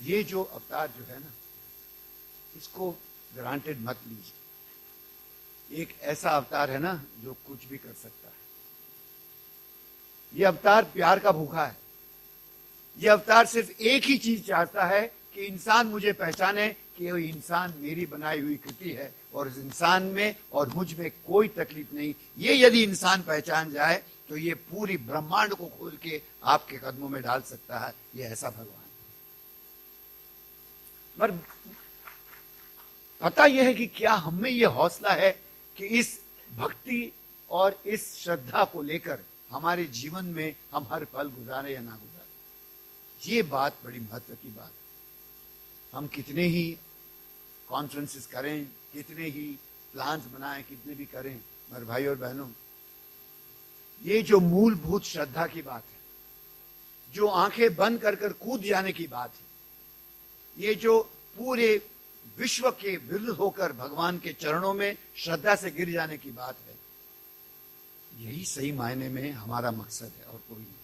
ये जो अवतार जो है ना, इसको ग्रांटेड मत लीजिए। एक ऐसा अवतार है ना जो कुछ भी कर सकता है। ये अवतार प्यार का भूखा है। ये अवतार सिर्फ एक ही चीज चाहता है कि इंसान मुझे पहचाने कि वो इंसान मेरी बनाई हुई कृति है और इस इंसान में और मुझ में कोई तकलीफ नहीं। ये यदि इंसान पहचान जाए तो ये पूरी ब्रह्मांड को खोल के आपके कदमों में डाल सकता है। ये ऐसा भगवान। पर पता यह है कि क्या हमें यह हौसला है कि इस भक्ति और इस श्रद्धा को लेकर हमारे जीवन में हम हर पल गुजारे या ना गुजारे। ये बात बड़ी महत्व की बात है। हम कितने ही कॉन्फ्रेंसेस करें, कितने ही प्लान्स बनाएं, कितने भी करें, मगर भाई और बहनों, ये जो मूलभूत श्रद्धा की बात है, जो आंखें बंद कर कर कूद जाने की बात है, ये जो पूरे विश्व के विरुद्ध होकर भगवान के चरणों में श्रद्धा से गिर जाने की बात है, यही सही मायने में हमारा मकसद है और कोई नहीं।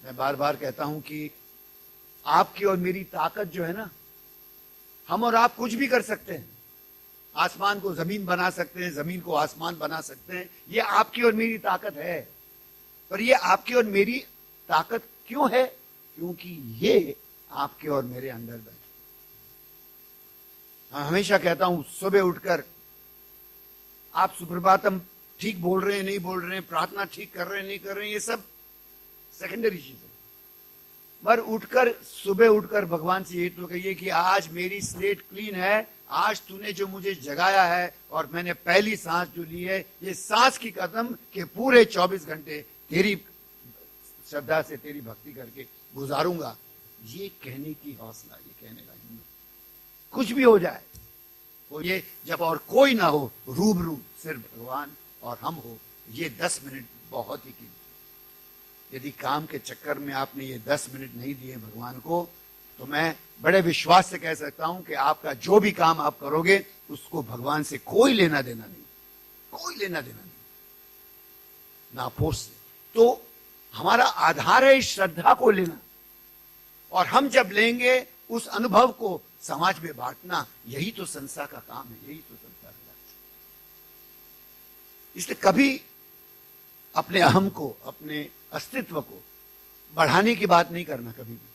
मैं बार बार कहता हूं कि आपकी और मेरी ताकत जो है ना, हम और आप कुछ भी कर सकते हैं। आसमान को जमीन बना सकते हैं, जमीन को आसमान बना सकते हैं। ये आपकी और मेरी ताकत है। पर ये आपकी और मेरी ताकत क्यों है? क्योंकि ये आपके और मेरे अंदर बैठे। मैं हमेशा कहता हूं, सुबह उठकर आप सुप्रभातम ठीक बोल रहे हैं, नहीं बोल रहे हैं, प्रार्थना ठीक कर रहे हैं, नहीं कर रहे हैं, ये सब सेकेंडरी चीज है। पर उठकर, सुबह उठकर भगवान से ये तो कहिए कि आज मेरी स्लेट क्लीन है, आज तूने जो मुझे जगाया है और मैंने पहली सांस जो ली है, ये सांस की कसम के पूरे 24 घंटे तेरी श्रद्धा से, तेरी भक्ति करके गुजारूंगा। ये कहने की हौसला, ये कहने का हिम्मत, कुछ भी हो जाए, वो ये जब और कोई ना हो, रूबरू सिर्फ भगवान और हम हो, ये 10 मिनट बहुत ही कीमती। यदि काम के चक्कर में आपने ये 10 मिनट नहीं दिए भगवान को, तो मैं बड़े विश्वास से कह सकता हूं कि आपका जो भी काम आप करोगे उसको भगवान से कोई लेना देना नहीं, कोई लेना देना नहीं, नापोस से। तो हमारा आधार है इस श्रद्धा को लेना, और हम जब लेंगे उस अनुभव को समाज में बांटना, यही तो संस्था का काम है, यही तो संस्था का काम है। इसलिए कभी अपने अहम को, अपने अस्तित्व को बढ़ाने की बात नहीं करना। कभी भी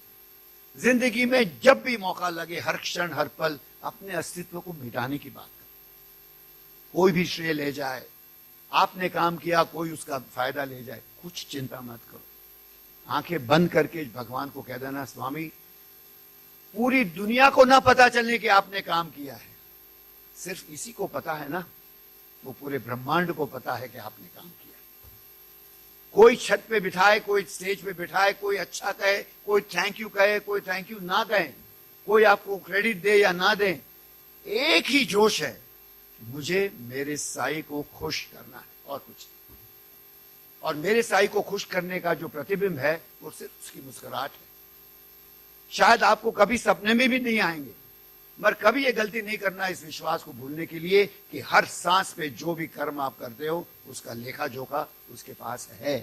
जिंदगी में जब भी मौका लगे, हर क्षण हर पल अपने अस्तित्व को मिटाने की बात करें। कोई भी श्रेय ले जाए, आपने काम किया, कोई उसका फायदा ले जाए, कुछ चिंता मत करो। आंखें बंद करके भगवान को कह देना, स्वामी पूरी दुनिया को ना पता चलने कि आपने काम किया है, सिर्फ इसी को पता है ना, वो पूरे ब्रह्मांड को पता है कि आपने काम किया। कोई छत पे बिठाए, कोई स्टेज पे बिठाए, कोई अच्छा कहे, कोई थैंक यू कहे, कोई थैंक यू ना कहे, कोई आपको क्रेडिट दे या ना दे, एक ही जोश है, मुझे मेरे साईं को खुश करना है और कुछ नहीं। और मेरे साईं को खुश करने का जो प्रतिबिंब है वो सिर्फ उसकी मुस्कुराहट है। शायद आपको कभी सपने में भी नहीं आएंगे, मगर कभी ये गलती नहीं करना इस विश्वास को भूलने के लिए कि हर सांस पे जो भी कर्म आप करते हो उसका लेखा जोखा उसके पास है।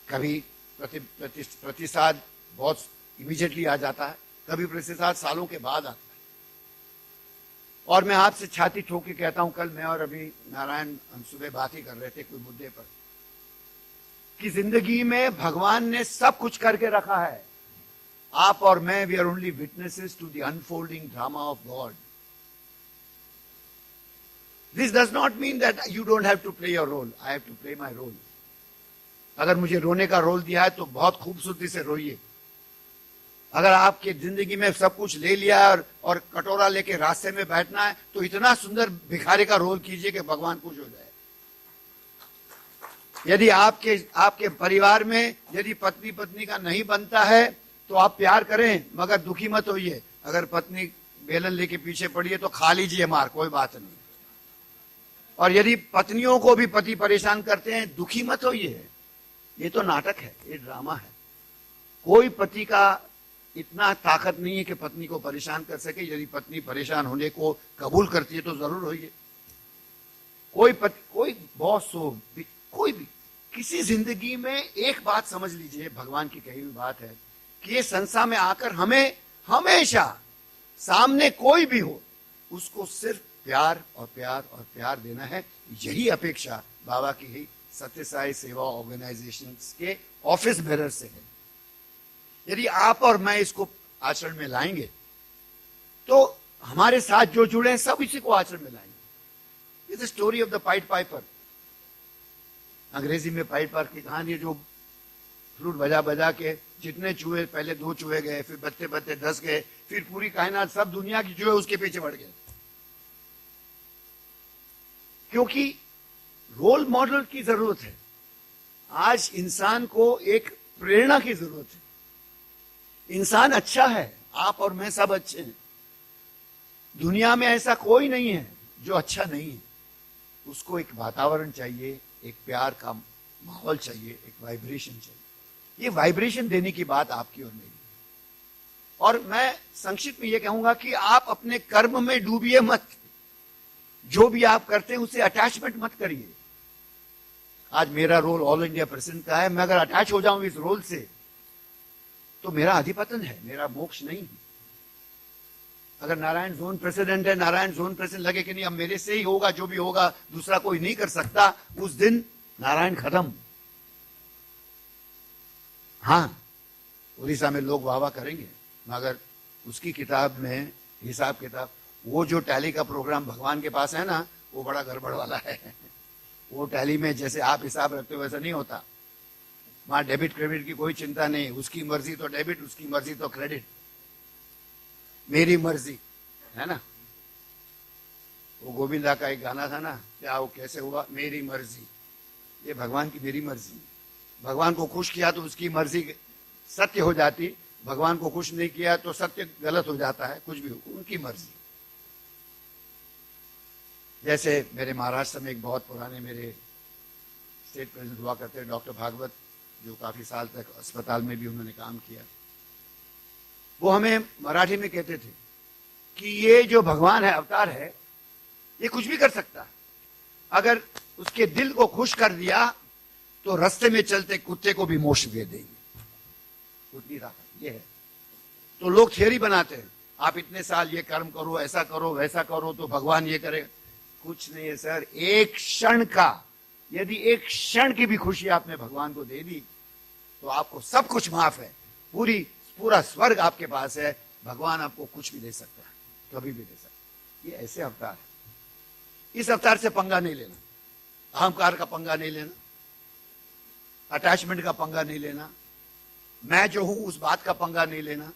कभी प्रतिसाद बहुत इमीडिएटली आ जाता है, कभी प्रतिसाद सालों के बाद आता है। और मैं आपसे छाती ठोक के कहता हूं, कल मैं और अभी नारायण हम सुबह बात ही कर रहे थे कोई मुद्दे पर, कि जिंदगी में भगवान ने सब कुछ करके रखा है। आप और मैं, we are only witnesses to the unfolding drama of God. This does not mean that you don't have to play your role, I have to play my role. अगर मुझे रोने का रोल दिया है तो बहुत खूबसूरती से रोइए। अगर आपके जिंदगी में सब कुछ ले लिया है और कटोरा लेके रास्ते में बैठना है, तो इतना सुंदर भिखारी का रोल कीजिए कि भगवान खुश हो जाए। यदि आपके परिवार में यदि पत्नी पत्नी का नहीं बनता है तो आप प्यार करें, मगर दुखी मत होइए। अगर पत्नी बेलन लेके पीछे पड़ी है तो खा लीजिए मार, कोई बात नहीं। और यदि पत्नियों को भी पति परेशान करते हैं, दुखी मत होइए। ये तो नाटक है, ये ड्रामा है। कोई पति का इतना ताकत नहीं है कि पत्नी को परेशान कर सके। यदि पत्नी परेशान होने को कबूल करती है तो जरूर होइए। कोई बॉस हो, कोई भी, किसी जिंदगी में एक बात समझ लीजिए, भगवान की कही हुई बात है कि ये संस्था में आकर हमें हमेशा सामने कोई भी हो उसको सिर्फ प्यार और प्यार और प्यार देना है। यही अपेक्षा बाबा की ही सत्य साई सेवा ऑर्गेनाइजेशन के ऑफिस बेरर से है। यदि आप और मैं इसको आचरण में लाएंगे तो हमारे साथ जो जुड़े हैं सब इसी को आचरण में लाएंगे। It's the story of the point Piper. अंग्रेजी में पाइट पाइपर की कहानी, जो फ्लूट बजा बजा के जितने चूहे, पहले 2 चूहे गए, फिर बत्ते बत्ते 10 गए, फिर पूरी कायनात सब दुनिया की चूहे उसके पीछे बढ़ गए। क्योंकि रोल मॉडल की जरूरत है। आज इंसान को एक प्रेरणा की जरूरत है। इंसान अच्छा है, आप और मैं सब अच्छे हैं। दुनिया में ऐसा कोई नहीं है जो अच्छा नहीं है। उसको एक वातावरण चाहिए, एक प्यार का माहौल चाहिए, एक वाइब्रेशन चाहिए। ये वाइब्रेशन देने की बात आपकी और मेरी। और मैं संक्षिप्त में ये कहूंगा कि आप अपने कर्म में डूबिए मत। जो भी आप करते हैं उससे अटैचमेंट मत करिए। आज मेरा रोल ऑल इंडिया प्रेसिडेंट का है। मैं अगर अटैच हो जाऊं इस रोल से तो मेरा अधिपतन है, मेरा मोक्ष नहीं है। अगर नारायण जोन प्रेसिडेंट है, नारायण जोन प्रेसिडेंट लगे कि नहीं अब मेरे से ही होगा, जो भी होगा दूसरा कोई नहीं कर सकता, उस दिन नारायण खत्म। हाँ, उड़ीसा में लोग वाह वाह करेंगे, मगर उसकी किताब में हिसाब किताब, वो जो टैली का प्रोग्राम भगवान के पास है ना, वो बड़ा गड़बड़ वाला है। वो टैली में जैसे आप हिसाब रखते हो वैसा नहीं होता। वहां डेबिट क्रेडिट की कोई चिंता नहीं। उसकी मर्जी तो डेबिट, उसकी मर्जी तो क्रेडिट। मेरी मर्जी है ना, वो गोविंदा का एक गाना था ना, क्या वो कैसे हुआ, मेरी मर्जी। ये भगवान की मेरी मर्जी। भगवान को खुश किया तो उसकी मर्जी सत्य हो जाती, भगवान को खुश नहीं किया तो सत्य गलत हो जाता है। कुछ भी हो, उनकी मर्जी। जैसे मेरे महाराष्ट्र में एक बहुत पुराने मेरे स्टेट प्रेसिडेंट हुआ करते हैं डॉक्टर भागवत, जो काफी साल तक अस्पताल में भी उन्होंने काम किया। वो हमें मराठी में कहते थे कि ये जो भगवान है, अवतार है, ये कुछ भी कर सकता है। अगर उसके दिल को खुश कर दिया तो रास्ते में चलते कुत्ते को भी मोक्ष दे देंगे। उतनी ताकत ये है। तो लोग थियरी बनाते हैं, आप इतने साल ये कर्म करो, ऐसा करो, वैसा करो तो भगवान ये करेगा। कुछ नहीं है सर। एक क्षण का, यदि एक क्षण की भी खुशी आपने भगवान को दे दी तो आपको सब कुछ माफ है। पूरा स्वर्ग आपके पास है। भगवान आपको कुछ भी दे सकता है, कभी भी दे सकता है। ये ऐसे अवतार है। इस अवतार से पंगा नहीं लेना, अहंकार का पंगा नहीं लेना, अटैचमेंट का पंगा नहीं लेना, मैं जो हूं उस बात का पंगा नहीं लेना।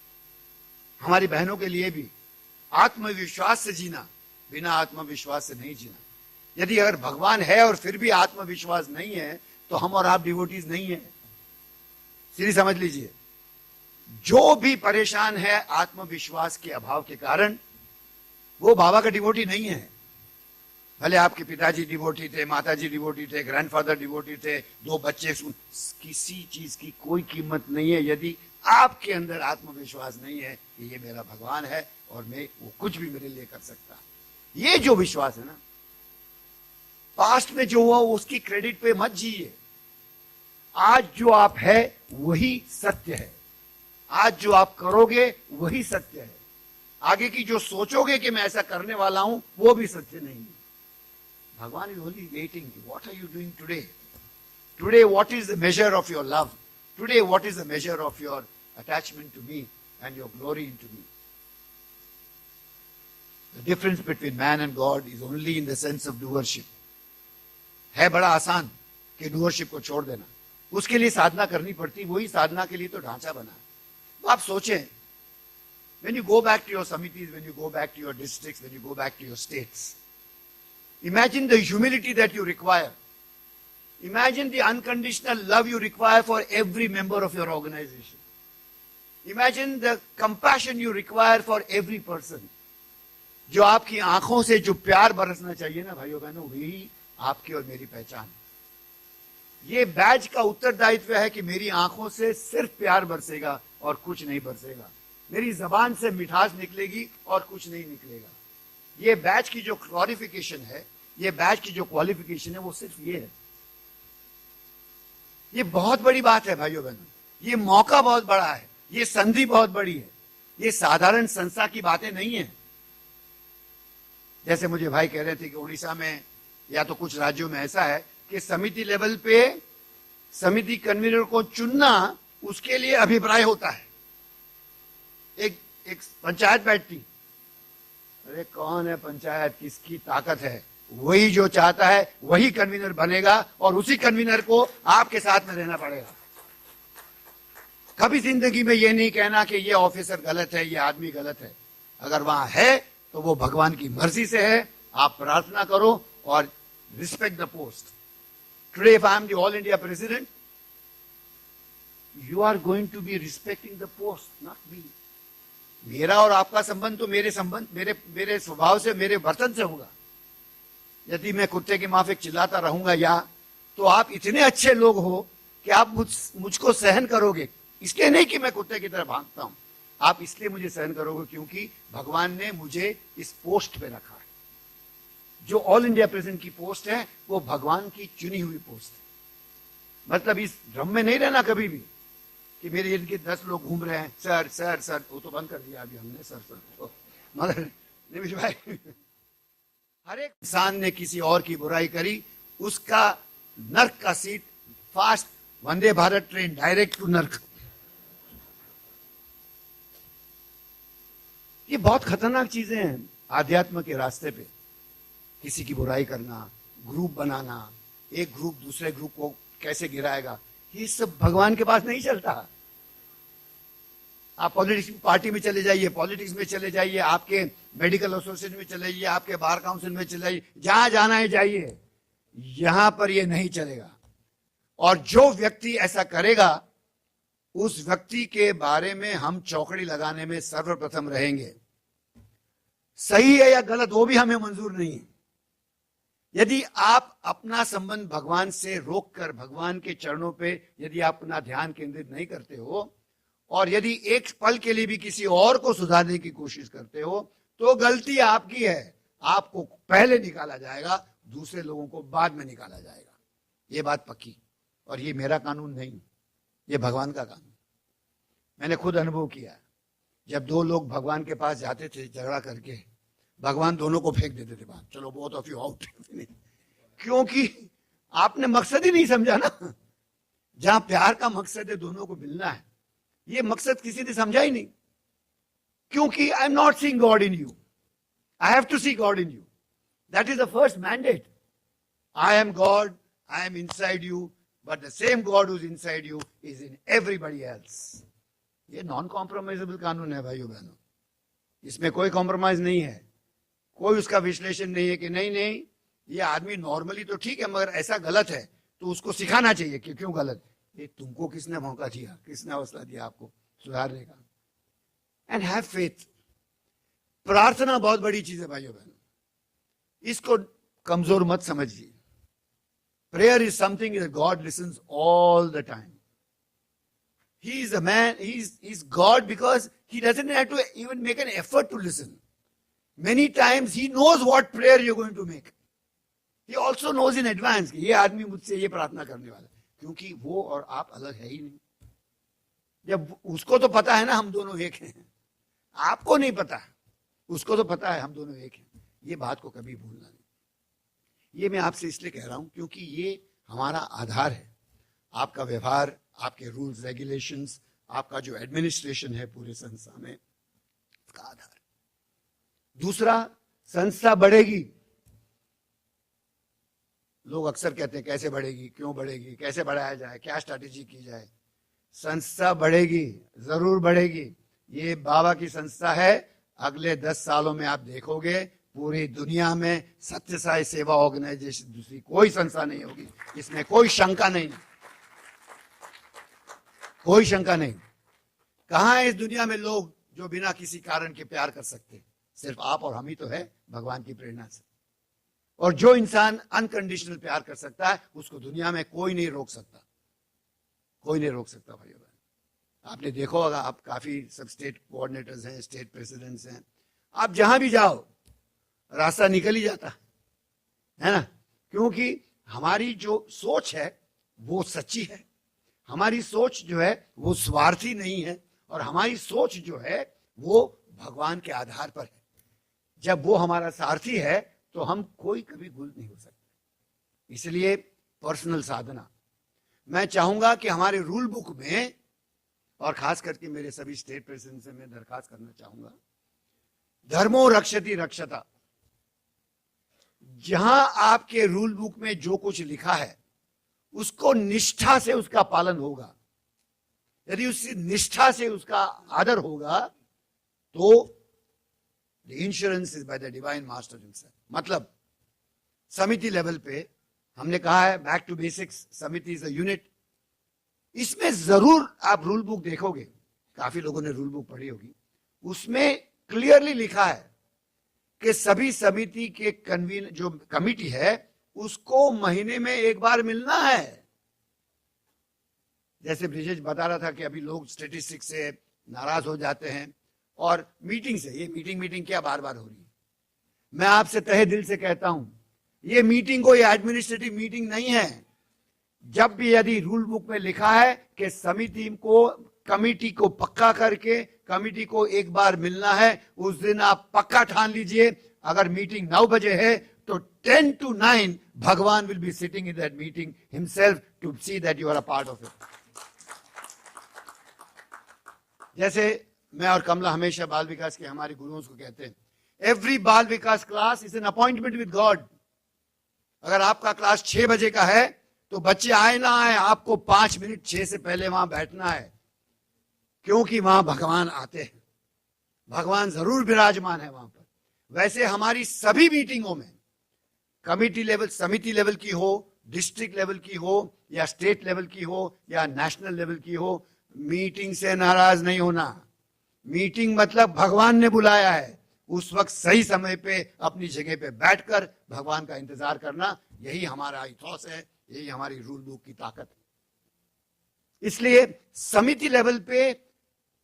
हमारी बहनों के लिए भी आत्मविश्वास से जीना, बिना आत्मविश्वास से नहीं जीना। यदि अगर भगवान है और फिर भी आत्मविश्वास नहीं है तो हम और आप डिवोटीज नहीं है। सीधी समझ लीजिए, जो भी परेशान है आत्मविश्वास के अभाव के कारण, वो बाबा का डिवोटी नहीं है। भले आपके पिताजी डिवोटी थे, माताजी डिवोटी थे, ग्रैंडफादर डिवोटी थे, 2 बच्चे, किसी चीज की कोई कीमत नहीं है यदि आपके अंदर आत्मविश्वास नहीं है कि ये मेरा भगवान है और मैं वो कुछ भी मेरे लिए कर सकता। ये जो विश्वास है ना, पास्ट में जो हुआ उसकी क्रेडिट पे मत जिए। आज जो आप है वही सत्य है। आज जो आप करोगे वही सत्य है। आगे की जो सोचोगे कि मैं ऐसा करने वाला हूं वो भी सत्य नहीं है। भगवान is only waiting, what are you doing today? Today what is the measure of your love? Today what is the measure of your attachment to me and your glory into me? The difference between man and God is only in the sense of doership. है बड़ा आसान कि doership को छोड़ देना, उसके लिए साधना करनी पड़ती। वही साधना के लिए तो ढांचा बना है। तो आप सोचें, when you go back to your samitis, when you go back to your districts, when you go back to your states, imagine the humility that you require. Imagine the unconditional love you require for every member of your organization. Imagine the compassion you require for every person. जो आपकी आंखों से जो प्यार बरसना चाहिए ना भाइयों बहनों, वही आपकी और मेरी पहचान। ये बैज का उत्तरदायित्व है कि मेरी आंखों से सिर्फ प्यार बरसेगा और कुछ नहीं बरसेगा। मेरी जबान से मिठास निकलेगी और कुछ नहीं निकलेगा। ये बैच की जो क्वालिफिकेशन है, ये बैच की जो क्वालिफिकेशन है, वो सिर्फ ये है। ये बहुत बड़ी बात है भाइयों बहनों। ये मौका बहुत बड़ा है। ये संधि बहुत बड़ी है, ये साधारण संस्था की बातें नहीं है। जैसे मुझे भाई कह रहे थे कि उड़ीसा में या तो कुछ राज्यों में ऐसा है कि समिति लेवल पे समिति कन्वीनर को चुनना, उसके लिए अभिप्राय होता है। एक पंचायत बैठती, अरे कौन है पंचायत, किसकी ताकत है, वही जो चाहता है वही कन्वीनर बनेगा और उसी कन्वीनर को आपके साथ में रहना पड़ेगा। कभी जिंदगी में ये नहीं कहना कि ये ऑफिसर गलत है, ये आदमी गलत है। अगर वहां है तो वो भगवान की मर्जी से है। आप प्रार्थना करो और respect the post. Today if I am the all India president, you are going to be respecting the post, not me. मेरा और आपका संबंध तो मेरे स्वभाव से, मेरे वर्तन से होगा। यदि मैं कुत्ते की माफिक चिल्लाता रहूंगा या, तो आप इतने अच्छे लोग हो कि आप मुझको सहन करोगे। इसलिए नहीं कि मैं कुत्ते की तरह भागता हूं, आप इसलिए मुझे सहन करोगे क्योंकि भगवान ने मुझे इस पोस्ट पे रखा है। जो ऑल इंडिया प्रेसिडेंट की पोस्ट है वो भगवान की चुनी हुई पोस्ट है। मतलब इस भ्रम में नहीं रहना कभी भी कि मेरे इर्द गिर्द 10 लोग घूम रहे हैं, सर सर सर, वो तो बंद कर दिया अभी हमने, सर सर तो। मगर निमिष भाई, हर एक इंसान ने किसी और की बुराई करी, उसका नर्क का seat fast Vande Bharat train direct to नर्क। ये बहुत खतरनाक चीजें हैं आध्यात्म के रास्ते पे। किसी की बुराई करना, ग्रुप बनाना, एक ग्रुप दूसरे ग्रुप को कैसे गिराएगा, ये सब भगवान के पास नहीं चलता। आप पॉलिटिक्स पार्टी में चले जाइए, पॉलिटिक्स में चले जाइए, आपके मेडिकल एसोसिएशन में चले जाइए, आपके बार काउंसिल में चले जाइए, जहां जाना है जाइए, यहां पर ये नहीं चलेगा। और जो व्यक्ति ऐसा करेगा उस व्यक्ति के बारे में हम चौकड़ी लगाने में सर्वप्रथम रहेंगे। सही है या गलत वो भी हमें मंजूर नहीं है। यदि आप अपना संबंध भगवान से रोककर भगवान के चरणों पे यदि आप अपना ध्यान केंद्रित नहीं करते हो और यदि एक पल के लिए भी किसी और को सुधारने की कोशिश करते हो, तो गलती आपकी है। आपको पहले निकाला जाएगा, दूसरे लोगों को बाद में निकाला जाएगा। ये बात पक्की। और ये मेरा कानून नहीं, ये भगवान का कानून। मैंने खुद अनुभव किया। जब 2 लोग भगवान के पास जाते थे झगड़ा करके, भगवान दोनों को फेंक देते थे बाहर, चलो बोथ ऑफ यू आउट। क्योंकि आपने मकसद ही नहीं समझा ना। जहां प्यार का मकसद है दोनों को मिलना है, ये मकसद किसी ने समझा ही नहीं। क्योंकि I am not seeing God in you, I have to see God in you. That is the first mandate. I am God, I am inside you, but the same God who is inside you is in everybody else. ये non compromisable कानून है भाइयों बहनों। इसमें कोई compromise नहीं है, कोई उसका विश्लेषण नहीं है कि नहीं नहीं ये आदमी नॉर्मली तो ठीक है मगर ऐसा गलत है, तो उसको सिखाना चाहिए कि क्यों गलत। ये तुमको किसने मौका दिया, किसने हौसला दिया आपको सुधारने का। And have faith. प्रार्थना बहुत बड़ी चीज है भाइयों बहनों, इसको कमजोर मत समझिए। Prayer is something that God lessons all the time. He is a man, he's God because he doesn't have to even make an effort to listen. Many times he knows what prayer you're going to make. He also knows in advance कि ये आदमी मुझसे ये प्रार्थना करने वाला है, क्योंकि वो और आप अलग है ही नहीं। जब उसको तो पता है ना हम दोनों एक हैं, आपको नहीं पता, उसको तो पता है हम दोनों एक हैं। ये बात को कभी भूलना नहीं। ये मैं आपसे इसलिए कह रहा हूं क्योंकि ये हमारा आधार है। आपका व्यवहार, आपके रूल्स रेगुलेशंस, आपका जो एडमिनिस्ट्रेशन है पूरे संस्था में, उसका आधार। दूसरा, संस्था बढ़ेगी। लोग अक्सर कहते हैं कैसे बढ़ेगी, क्यों बढ़ेगी, कैसे बढ़ाया जाए, क्या स्ट्रैटेजी की जाए। संस्था बढ़ेगी, जरूर बढ़ेगी। ये बाबा की संस्था है। अगले 10 सालों में आप देखोगे पूरी दुनिया में सत्य साई सेवा ऑर्गेनाइजेशन दूसरी कोई संस्था नहीं होगी, इसमें कोई शंका नहीं, कोई शंका नहीं। कहां है इस दुनिया में लोग जो बिना किसी कारण के प्यार कर सकते? सिर्फ आप और हम ही तो है भगवान की प्रेरणा से। और जो इंसान अनकंडीशनल प्यार कर सकता है उसको दुनिया में कोई नहीं रोक सकता, कोई नहीं रोक सकता भाइयों बहन। आपने देखो, अगर आप काफी सब स्टेट कोऑर्डिनेटर्स हैं, स्टेट प्रेसिडेंट्स हैं, आप जहां भी जाओ रास्ता निकल ही जाता है ना। क्योंकि हमारी जो सोच है वो सच्ची है, हमारी सोच जो है वो स्वार्थी नहीं है, और हमारी सोच जो है वो भगवान के आधार पर है। जब वो हमारा सारथी है तो हम कोई कभी गुल नहीं हो सकते। इसलिए पर्सनल साधना, मैं चाहूंगा कि हमारे रूल बुक में, और खास करके मेरे सभी स्टेट प्रेसिडेंट से मैं दरखास्त करना चाहूंगा, धर्मो रक्षति रक्षता, जहां आपके रूल बुक में जो कुछ लिखा है उसको निष्ठा से उसका पालन होगा। यदि उसी निष्ठा से उसका आदर होगा तो the insurance is by the divine master himself. मतलब समिति लेवल पे हमने कहा है बैक टू बेसिक्स, समिति इज अ यूनिट। इसमें जरूर आप रूल बुक देखोगे, काफी लोगों ने रूल बुक पढ़ी होगी, उसमें क्लियरली लिखा है कि सभी समिति के कन्वीन जो कमिटी है उसको महीने में एक बार मिलना है। जैसे ब्रिजेश बता रहा था कि अभी लोग स्टेटिस्टिक्स से नाराज हो जाते हैं और मीटिंग से, ये मीटिंग क्या बार बार हो रही है। मैं आपसे तहे दिल से कहता हूं, ये मीटिंग कोई एडमिनिस्ट्रेटिव मीटिंग नहीं है। जब भी यदि रूल बुक में लिखा है कि समिति को, कमिटी को पक्का करके कमिटी को एक बार मिलना है, उस दिन आप पक्का ठान लीजिए, अगर मीटिंग 9 बजे है तो 10 to 9 भगवान will be sitting in that meeting himself to see that you are a part of it. जैसे मैं और कमला हमेशा बाल विकास के हमारे गुरुओं को कहते हैं, every Bal Vikas class is an appointment with God. अगर आपका क्लास 6 बजे का है तो बच्चे आए ना आए, आपको 5 मिनट 6 से पहले वहां बैठना है, क्योंकि वहां भगवान आते हैं, भगवान जरूर विराजमान है वहां पर। वैसे हमारी सभी मीटिंगों में, कमिटी लेवल, समिति लेवल की हो, डिस्ट्रिक्ट लेवल की हो, या स्टेट लेवल की हो, या नेशनल लेवल की हो, मीटिंग से नाराज नहीं होना। मीटिंग मतलब भगवान ने बुलाया है, उस वक्त सही समय पे अपनी जगह पे बैठकर भगवान का इंतजार करना, यही हमारा इथॉस है, यही हमारी रूल बुक की ताकत है। इसलिए समिति लेवल पे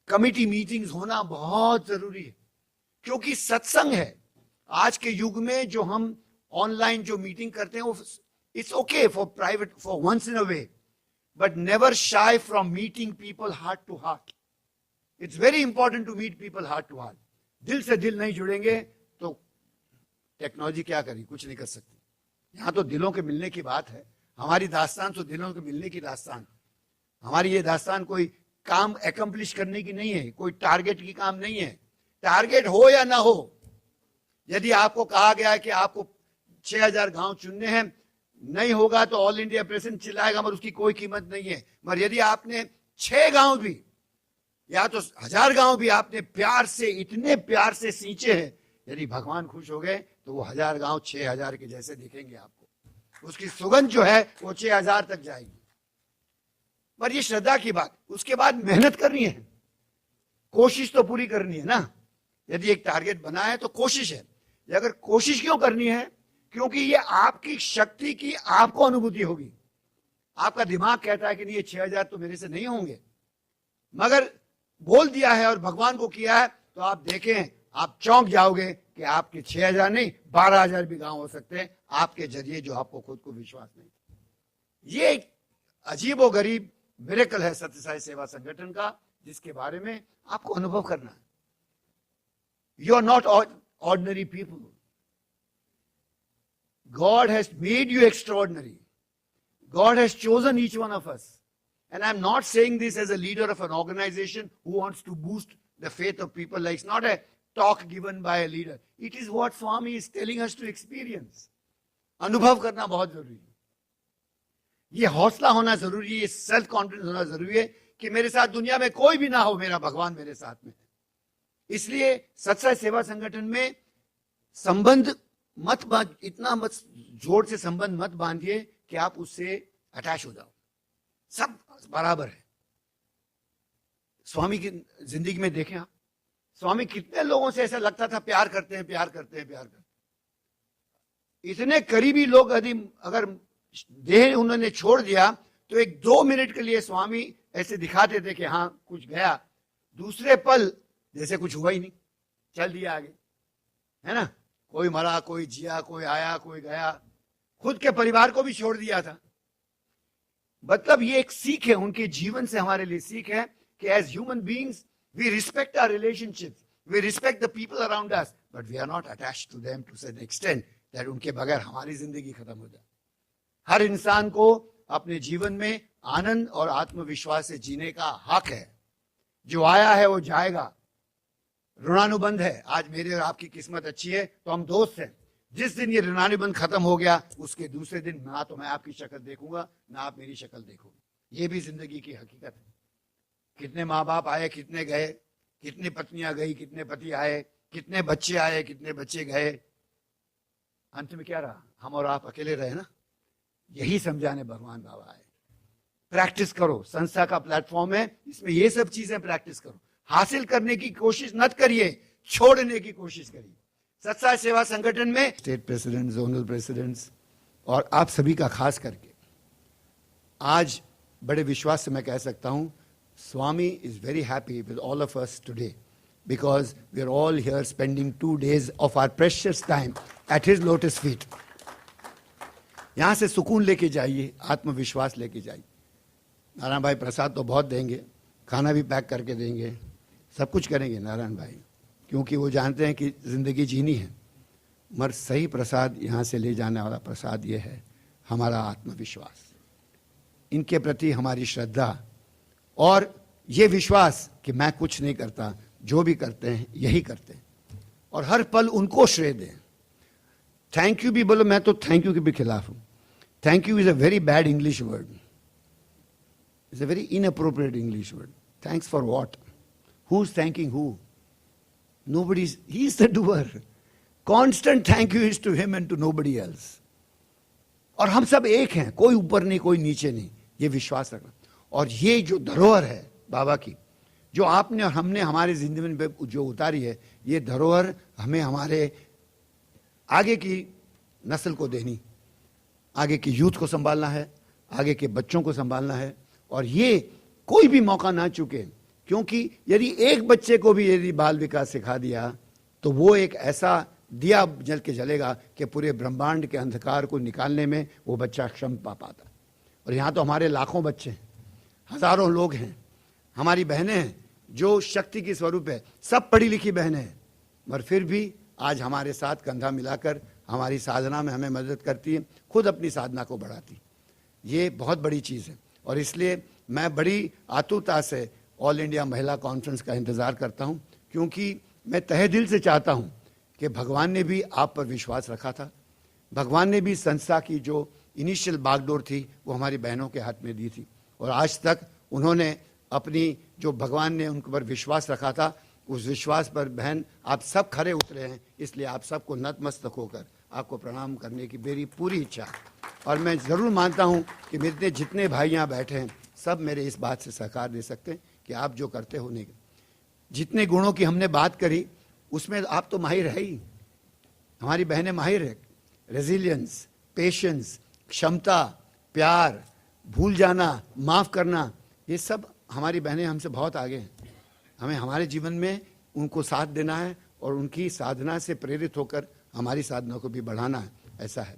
कमिटी मीटिंग्स होना बहुत जरूरी है, क्योंकि सत्संग है। आज के युग में जो हम ऑनलाइन जो मीटिंग करते हैं वो it's okay for private, for once in a way, but never shy from meeting people heart to heart. It's very important to meet people heart to heart. दिल से दिल नहीं जुड़ेंगे तो टेक्नोलॉजी क्या करेगी, कुछ नहीं कर सकती। यहां तो दिलों के मिलने की बात है। हमारी दास्तान तो दिलों के मिलने की दास्तान। हमारी ये दास्तान कोई काम एकम्प्लिश करने की नहीं है, कोई टारगेट की काम नहीं है। टारगेट हो या ना हो, यदि आपको कहा गया है कि आपको 6000 गांव चुनने हैं, नहीं होगा तो ऑल इंडिया प्रेसिडेंट चिल्लाएगा, मगर उसकी कोई कीमत नहीं है। मगर यदि आपने 6 गांव भी या तो 1000 गांव भी आपने प्यार से, इतने प्यार से सींचे हैं, यदि भगवान खुश हो गए तो वो 1000 गांव 6000 के जैसे दिखेंगे आपको। उसकी सुगंध जो है वो 6000 तक जाएगी। पर ये श्रद्धा की बात, उसके बाद मेहनत करनी है, कोशिश तो पूरी करनी है ना। यदि एक टारगेट बना है तो कोशिश है। अगर कोशिश क्यों करनी है, क्योंकि ये आपकी शक्ति की आपको अनुभूति होगी। आपका दिमाग कहता है कि नहीं ये 6000 तो मेरे से नहीं होंगे, मगर बोल दिया है और भगवान को किया है तो आप देखें, आप चौंक जाओगे कि आपके 6000 नहीं 12000 भी गांव हो सकते हैं आपके जरिए, जो आपको खुद को विश्वास नहीं। ये एक अजीबो गरीब मिरेकल है सत्य साई सेवा संगठन का, जिसके बारे में आपको अनुभव करना है। You are not ordinary people, God has made you extraordinary. God has chosen each one of us. And I'm not saying this as a leader of an organization who wants to boost the faith of people. Like, it's not a talk given by a leader. It is what Swami is telling us to experience. अनुभव करना बहुत जरूरी है। ये हौसला होना जरूरी है, ये सेल्फ कॉन्फिडेंस होना जरूरी है कि मेरे साथ दुनिया में कोई भी ना हो, मेरा भगवान मेरे साथ में है। इसलिए सत्संग सेवा संगठन में संबंध मत इतना मत जोर से संबंध मत बांधिए कि आप उससे अटैच हो जाओ। सब बराबर है। स्वामी की जिंदगी में देखें आप, स्वामी कितने लोगों से ऐसा लगता था प्यार करते हैं, प्यार करते हैं, प्यार करते हैं। इतने करीबी लोग यदि अगर देह उन्होंने छोड़ दिया तो एक 2 मिनट के लिए स्वामी ऐसे दिखाते थे कि हाँ कुछ गया, दूसरे पल जैसे कुछ हुआ ही नहीं, चल दिया आगे, है ना। कोई मरा, कोई जिया, कोई आया, कोई गया, खुद के परिवार को भी छोड़ दिया था। मतलब ये एक सीख है, उनके जीवन से हमारे लिए सीख है कि as human beings We respect our relationships. We respect the people around us, but we are not attached to them to such an extent that उनके बगैर हमारी जिंदगी खत्म हो जाए. हर इंसान को अपने जीवन में आनंद और आत्मविश्वास से जीने का हक है. जो आया है वो जाएगा. ऋणानुबंध है. आज मेरी और आपकी किस्मत अच्छी है तो हम दोस्त हैं. जिस दिन ये ऋणानुबंध खत्म हो गया उसके दूसरे दिन ना तो मैं आपकी शक्ल देखूंगा ना आप मेरी शक्ल देखोगे. ये भी जिंदगी की हकीकत है. कितने माँ बाप आए, कितने गए, कितनी पत्नियां गई, कितने पति आए, कितने बच्चे आए, कितने बच्चे गए. अंत में क्या रहा? हम और आप अकेले रहे ना. यही समझाने भगवान बाबा आए. प्रैक्टिस करो. संस्था का प्लेटफॉर्म है, इसमें ये सब चीजें प्रैक्टिस करो. हासिल करने की कोशिश मत करिए, छोड़ने की कोशिश करिए. सत्साई सेवा संगठन में स्टेट प्रेसिडेंट, जोनल प्रेसिडेंट्स और आप सभी का खास करके आज बड़े विश्वास से मैं कह सकता हूं, Swami is very happy with all of us today because we are all here spending 2 days of our precious time at his lotus feet. यहां से सुकून लेके जाइए, आत्मविश्वास लेके जाइए. नारायण भाई प्रसाद तो बहुत देंगे, खाना भी पैक करके देंगे, सब कुछ करेंगे नारायण भाई, क्योंकि वो जानते हैं कि जिंदगी जीनी है. मगर सही प्रसाद यहाँ से ले जाने वाला प्रसाद ये है हमारा आत्मविश्वास, इनके प्रति हमारी श्रद्धा और ये विश्वास कि मैं कुछ नहीं करता, जो भी करते हैं यही करते हैं और हर पल उनको श्रेय दें. थैंक यू भी बोलो, मैं तो थैंक यू के भी खिलाफ हूं. Thank you is a very bad English word. It's a very inappropriate English word. Thanks for what? Who is thanking who? Nobody is, he is the doer. Constant thank you is to him and to nobody else. और हम सब एक हैं, कोई ऊपर नहीं, कोई नीचे नहीं. ये विश्वास रखना. और ये जो धरोहर है बाबा की, जो आपने और हमने हमारे जिंदगी में जो उतारी है, ये धरोहर हमें हमारे आगे की नस्ल को देनी, आगे की यूथ को संभालना है, आगे के बच्चों को संभालना है. और ये कोई भी मौका ना चुके, क्योंकि यदि एक बच्चे को भी यदि बाल विकास सिखा दिया तो वो एक ऐसा दिया जल के जलेगा कि पूरे ब्रह्मांड के अंधकार को निकालने में वो बच्चा क्षम पा पाता. और यहाँ तो हमारे लाखों बच्चे हैं, हजारों लोग हैं, हमारी बहनें हैं जो शक्ति की स्वरूप है, सब पढ़ी लिखी बहनें हैं, मगर फिर भी आज हमारे साथ कंधा मिलाकर हमारी साधना में हमें मदद करती है, खुद अपनी साधना को बढ़ाती. ये बहुत बड़ी चीज़ है. और इसलिए मैं बड़ी आतुरता से ऑल इंडिया महिला कॉन्फ्रेंस का इंतज़ार करता हूं, क्योंकि मैं तहे दिल से चाहता हूं कि भगवान ने भी आप पर विश्वास रखा था. भगवान ने भी संस्था की जो इनिशियल बागडोर थी वो हमारी बहनों के हाथ में दी थी. और आज तक उन्होंने अपनी जो भगवान ने उन पर विश्वास रखा था, उस विश्वास पर बहन आप सब खरे उतरे हैं. इसलिए आप सबको नतमस्तक होकर आपको प्रणाम करने की मेरी पूरी इच्छा. और मैं ज़रूर मानता हूँ कि मेरे जितने भाई यहाँ बैठे हैं सब मेरे इस बात से सहकार दे सकते हैं कि आप जो करते हो नहीं, जितने गुणों की हमने बात करी उसमें आप तो माहिर है ही. हमारी बहनें माहिर है. रेजिलियंस, पेशेंस, क्षमता, प्यार, भूल जाना, माफ करना, ये सब हमारी बहनें हमसे बहुत आगे हैं. हमें हमारे जीवन में उनको साथ देना है और उनकी साधना से प्रेरित होकर हमारी साधना को भी बढ़ाना है. ऐसा है.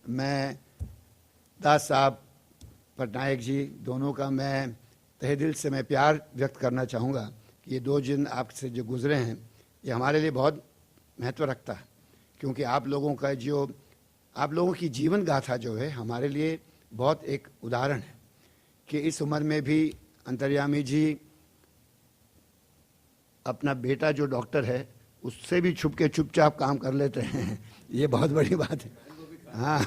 मैं दास साहब, पटनायक जी दोनों का मैं तहे दिल से मैं प्यार व्यक्त करना चाहूँगा कि ये 2 दिन आपसे जो गुजरे हैं ये हमारे लिए बहुत महत्व रखता है, क्योंकि आप लोगों का जो आप लोगों की जीवन गाथा जो है हमारे लिए बहुत एक उदाहरण है कि इस उम्र में भी अंतर्यामी जी अपना बेटा जो डॉक्टर है उससे भी छुप के चुपचाप काम कर लेते हैं. ये बहुत बड़ी बात है. हाँ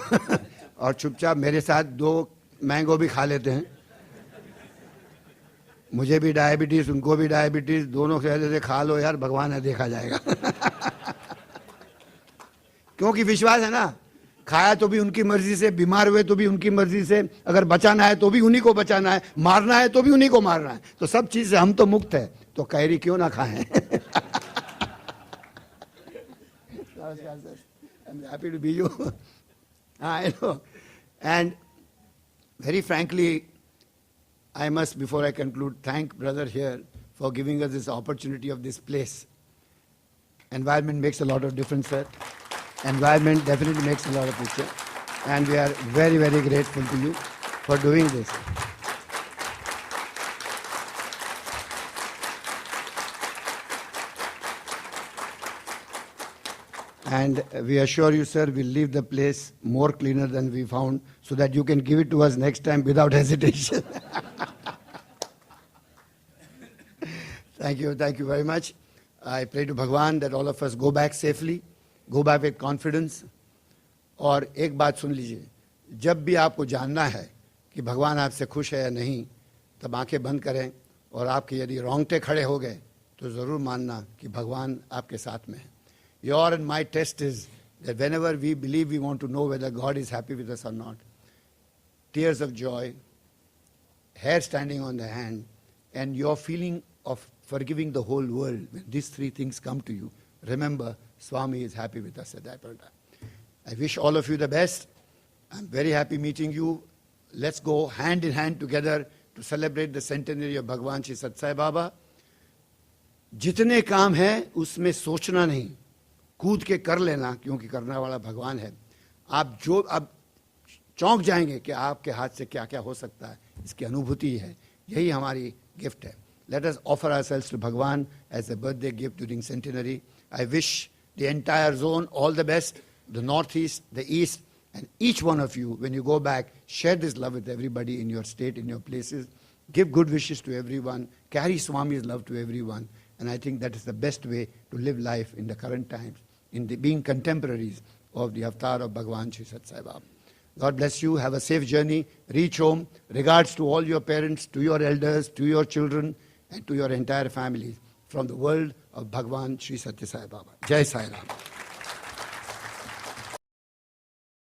और चुपचाप मेरे साथ 2 मैंगो भी खा लेते हैं. मुझे भी डायबिटीज, उनको भी डायबिटीज, दोनों कहते थे खा लो यार, भगवान है देखा जाएगा. क्योंकि विश्वास है ना, खाया तो भी उनकी मर्जी से, बीमार हुए तो भी उनकी मर्जी से, अगर बचाना है तो भी उन्हीं को बचाना है, मारना है तो भी उन्हीं को मारना है. तो सब चीज से हम तो मुक्त है, तो कैरी क्यों ना खाएं. I'm happy to be you. I know. And very frankly, I must, before I conclude, thank brother here for giving us this opportunity of this place. Environment makes a lot of difference, sir. Environment definitely makes a lot of difference. And we are very, very grateful to you for doing this. And we assure you, sir, we'll leave the place more cleaner than we found so that you can give it to us next time without hesitation. Thank you very much. I pray to Bhagwan that all of us go back safely, go back with confidence. और एक बात सुन लीजिए, जब भी आपको जानना है कि भगवान आपसे खुश है या नहीं, तब आंखें बंद करें और आपके यदि रोंगटे खड़े हो गए तो ज़रूर मानना कि भगवान आपके साथ में है. Your and my test is that whenever we believe we want to know whether God is happy with us or not, tears of joy, hair standing on the hand, and your feeling of forgiving the whole world, when these three things come to you, remember Swami is happy with us at that point of time. I wish all of you the best. I'm very happy meeting you. Let's go hand in hand together to celebrate the centenary of Bhagwan Shri Sathya Sai Baba. जितने काम है उसमें सोचना नहीं, कूद के कर लेना, क्योंकि करने वाला भगवान है. आप चौंक जाएंगे कि आपके हाथ से क्या क्या हो सकता है, इसकी अनुभूति है. यही हमारी गिफ्ट है. Let us offer ourselves to Bhagwan as a birthday gift during centenary. I wish the entire zone all the best, the northeast, the east, and each one of you, when you go back, share this love with everybody in your state, in your places. Give good wishes to everyone. Carry Swami's love to everyone. And I think that is the best way to live life in the current times, in being contemporaries of the avatar of Bhagwan Shri Sathya Sai Baba. God bless you. Have a safe journey. Reach home. Regards to all your parents, to your elders, to your children, and to your entire families from the world of Bhagwan Shri Sathya Sai Baba. Jai Sai Ram.